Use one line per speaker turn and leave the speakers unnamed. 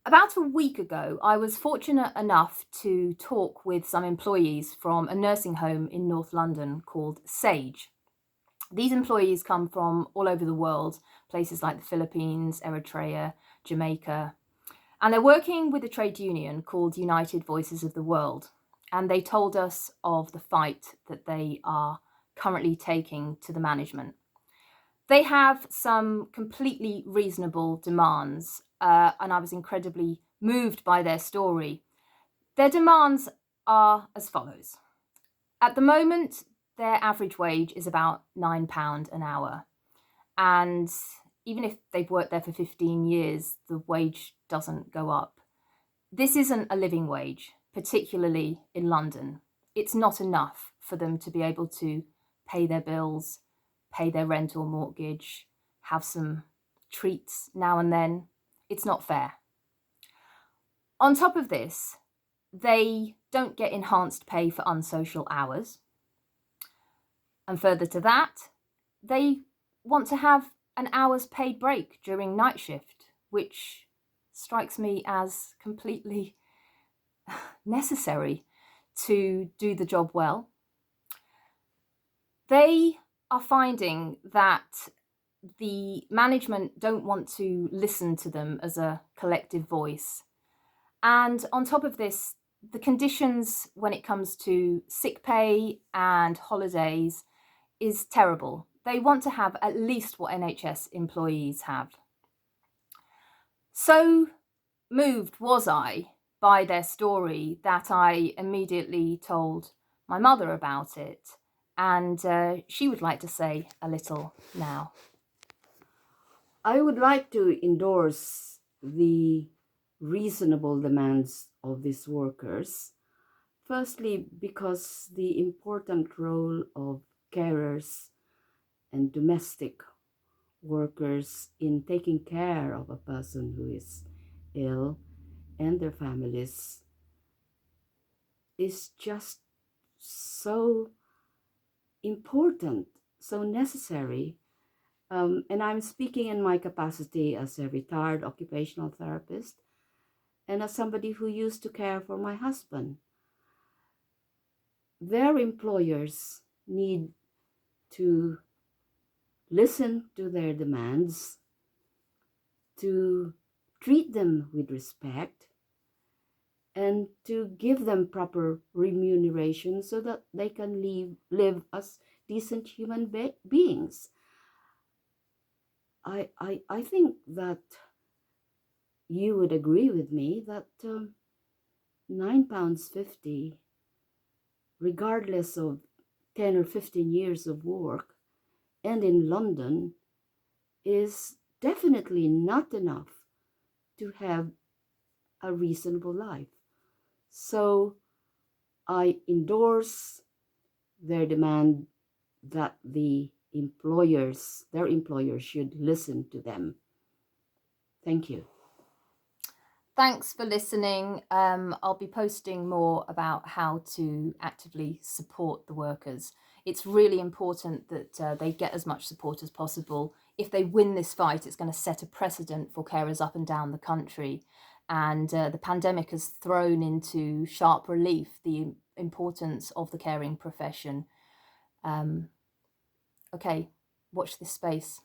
About a week ago, I was fortunate enough to talk with some employees from a nursing home in North London called Sage. These employees come from all over the world, places like the Philippines, Eritrea, Jamaica, and they're working with a trade union called United Voices of the World. And they told us of the fight that they are currently taking to the management. They have some completely reasonable demands, and I was incredibly moved by their story. Their demands are as follows. At the moment, their average wage is about £9 an hour. And even if they've worked there for 15 years, the wage doesn't go up. This isn't a living wage, particularly in London. It's not enough for them to be able to pay their bills, pay their rent or mortgage, have some treats now and then. It's not fair. On top of this, they don't get enhanced pay for unsocial hours. And further to that, they want to have an hour's paid break during night shift, which strikes me as completely necessary to do the job well. They are finding that the management don't want to listen to them as a collective voice. And on top of this, the conditions when it comes to sick pay and holidays is terrible. They want to have at least what NHS employees have. So moved was I by their story that I immediately told my mother about it, and she would like to say a little now.
I would like to endorse the reasonable demands of these workers. Firstly, because the important role of carers and domestic workers in taking care of a person who is ill and their families is just so important, so necessary. And I'm speaking in my capacity as a retired occupational therapist and as somebody who used to care for my husband. Their employers need to listen to their demands, to treat them with respect, and to give them proper remuneration so that they can live as decent human beings. I think that you would agree with me that £9.50, regardless of 10 or 15 years of work, and in London, is definitely not enough to have a reasonable life. So I endorse their demand that their employers should listen to them. Thank you.
Thanks for listening. I'll be posting more about how to actively support the workers. It's really important that they get as much support as possible. If they win this fight, it's going to set a precedent for carers up and down the country. And the pandemic has thrown into sharp relief the importance of the caring profession. Okay, watch this space.